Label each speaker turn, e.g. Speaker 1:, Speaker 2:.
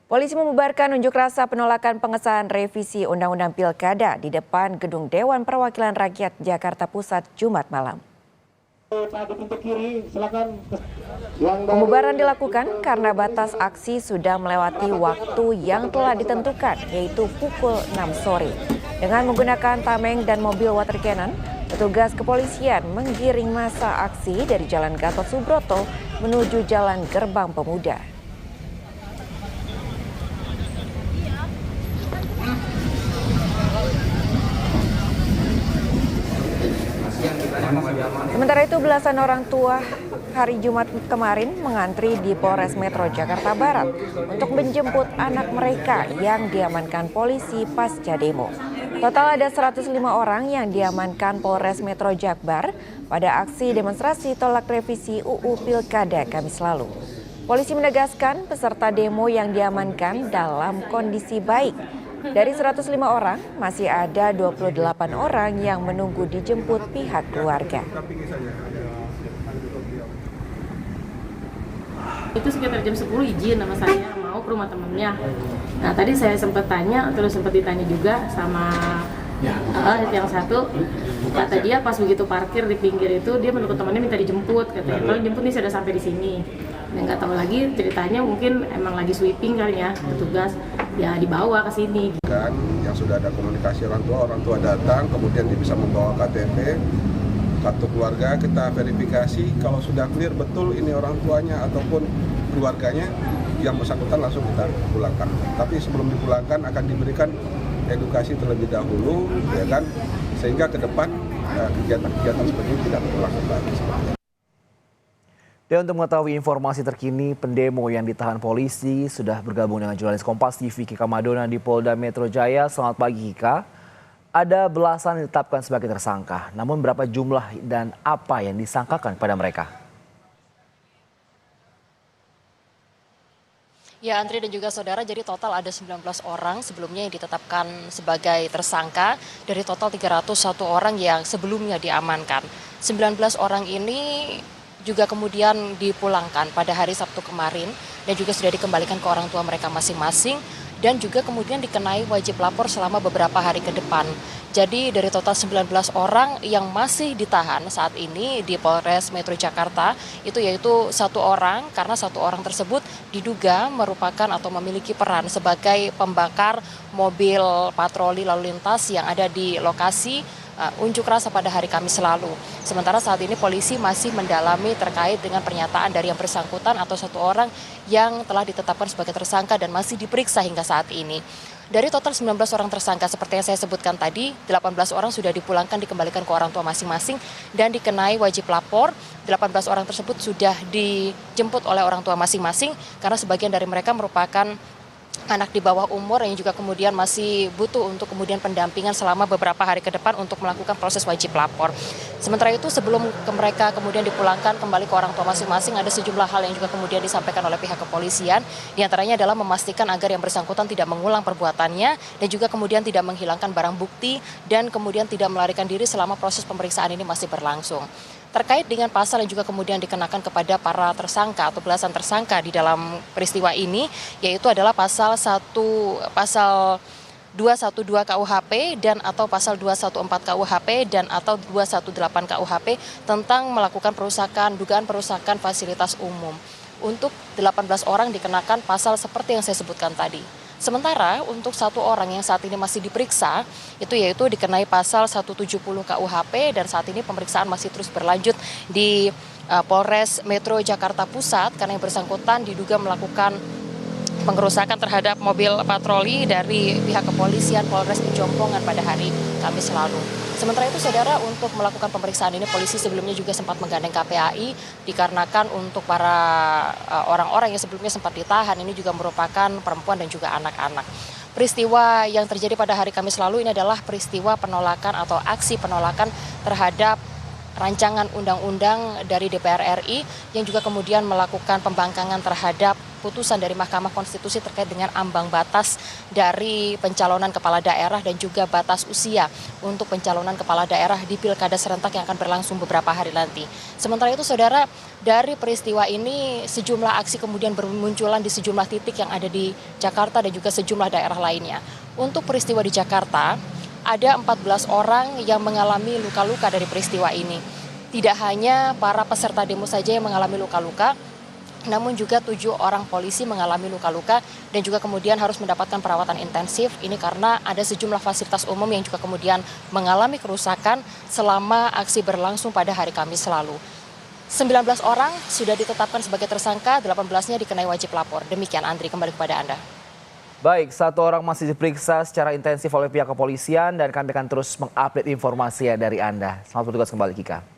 Speaker 1: Polisi membubarkan unjuk rasa penolakan pengesahan revisi Undang-Undang Pilkada di depan Gedung Dewan Perwakilan Rakyat Jakarta Pusat Jumat malam. Pembubaran dilakukan karena batas aksi sudah melewati waktu yang telah ditentukan, yaitu pukul 6 sore. Dengan menggunakan tameng dan mobil water cannon, petugas kepolisian menggiring massa aksi dari Jalan Gatot Subroto menuju Jalan Gerbang Pemuda. Sementara itu belasan orang tua hari Jumat kemarin mengantri di Polres Metro Jakarta Barat untuk menjemput anak mereka yang diamankan polisi pasca demo. Total ada 105 orang yang diamankan Polres Metro Jakbar pada aksi demonstrasi tolak revisi UU Pilkada Kamis lalu. Polisi menegaskan peserta demo yang diamankan dalam kondisi baik. Dari 105 orang, masih ada 28 orang yang menunggu dijemput pihak keluarga.
Speaker 2: Itu sekitar jam 10 izin sama saya mau ke rumah temennya. Nah tadi saya sempat tanya, terus sempat ditanya juga sama yang satu. Kata dia pas begitu parkir di pinggir itu, dia menurut temannya minta dijemput. Katanya kalau jemput nih sudah sampai di sini. Dan nggak tahu lagi ceritanya mungkin emang lagi sweeping kali ya, petugas ya dibawa ke sini.
Speaker 3: Kan yang sudah ada komunikasi orang tua datang, kemudian dia bisa membawa KTP, kartu keluarga, kita verifikasi kalau sudah clear betul ini orang tuanya ataupun keluarganya, yang bersangkutan langsung kita pulangkan. Tapi sebelum dipulangkan akan diberikan edukasi terlebih dahulu, ya kan, sehingga ke depan kegiatan-kegiatan seperti ini tidak berulang lagi.
Speaker 4: Dan untuk mengetahui informasi terkini, pendemo yang ditahan polisi sudah bergabung dengan jurnalis Kompas TV Kika Madona di Polda Metro Jaya. Selamat pagi Kika. Ada belasan yang ditetapkan sebagai tersangka, namun berapa jumlah dan apa yang disangkakan pada mereka?
Speaker 5: Ya, Andri dan juga saudara, jadi total ada 19 orang sebelumnya yang ditetapkan sebagai tersangka dari total 301 orang yang sebelumnya diamankan. 19 orang ini juga kemudian dipulangkan pada hari Sabtu kemarin dan juga sudah dikembalikan ke orang tua mereka masing-masing dan juga kemudian dikenai wajib lapor selama beberapa hari ke depan. Jadi dari total 19 orang yang masih ditahan saat ini di Polres Metro Jakarta itu yaitu satu orang, karena satu orang tersebut diduga merupakan atau memiliki peran sebagai pembakar mobil patroli lalu lintas yang ada di lokasi unjuk rasa pada hari Kamis lalu. Sementara saat ini polisi masih mendalami terkait dengan pernyataan dari yang bersangkutan atau satu orang yang telah ditetapkan sebagai tersangka dan masih diperiksa hingga saat ini. Dari total 19 orang tersangka seperti yang saya sebutkan tadi, 18 orang sudah dipulangkan dikembalikan ke orang tua masing-masing dan dikenai wajib lapor. 18 orang tersebut sudah dijemput oleh orang tua masing-masing karena sebagian dari mereka merupakan anak di bawah umur yang juga kemudian masih butuh untuk kemudian pendampingan selama beberapa hari ke depan untuk melakukan proses wajib lapor. Sementara itu sebelum mereka kemudian dipulangkan kembali ke orang tua masing-masing, ada sejumlah hal yang juga kemudian disampaikan oleh pihak kepolisian. Di antaranya adalah memastikan agar yang bersangkutan tidak mengulang perbuatannya dan juga kemudian tidak menghilangkan barang bukti dan kemudian tidak melarikan diri selama proses pemeriksaan ini masih berlangsung. Terkait dengan pasal yang juga kemudian dikenakan kepada para tersangka atau belasan tersangka di dalam peristiwa ini, yaitu adalah pasal 212 KUHP dan atau pasal 214 KUHP dan atau 218 KUHP tentang melakukan perusakan, dugaan perusakan fasilitas umum. Untuk 18 orang dikenakan pasal seperti yang saya sebutkan tadi. Sementara untuk satu orang yang saat ini masih diperiksa, itu yaitu dikenai pasal 170 KUHP dan saat ini pemeriksaan masih terus berlanjut di Polres Metro Jakarta Pusat karena yang bersangkutan diduga melakukan pengerusakan terhadap mobil patroli dari pihak kepolisian Polres Pejompongan pada hari Kamis lalu. Sementara itu, saudara, untuk melakukan pemeriksaan ini polisi sebelumnya juga sempat menggandeng KPAI dikarenakan untuk para orang-orang yang sebelumnya sempat ditahan ini juga merupakan perempuan dan juga anak-anak. Peristiwa yang terjadi pada hari Kamis lalu ini adalah peristiwa penolakan atau aksi penolakan terhadap rancangan undang-undang dari DPR RI yang juga kemudian melakukan pembangkangan terhadap putusan dari Mahkamah Konstitusi terkait dengan ambang batas dari pencalonan kepala daerah dan juga batas usia untuk pencalonan kepala daerah di Pilkada serentak yang akan berlangsung beberapa hari nanti. Sementara itu saudara, dari peristiwa ini sejumlah aksi kemudian bermunculan di sejumlah titik yang ada di Jakarta dan juga sejumlah daerah lainnya. Untuk peristiwa di Jakarta, ada 14 orang yang mengalami luka-luka dari peristiwa ini. Tidak hanya para peserta demo saja yang mengalami luka-luka, namun juga 7 orang polisi mengalami luka-luka dan juga kemudian harus mendapatkan perawatan intensif. Ini karena ada sejumlah fasilitas umum yang juga kemudian mengalami kerusakan selama aksi berlangsung pada hari Kamis lalu. 19 orang sudah ditetapkan sebagai tersangka, 18-nya dikenai wajib lapor. Demikian Andri, kembali kepada Anda.
Speaker 4: Baik, 1 orang masih diperiksa secara intensif oleh pihak kepolisian dan kami akan terus mengupdate informasi dari Anda. Selamat bertugas kembali, Kika.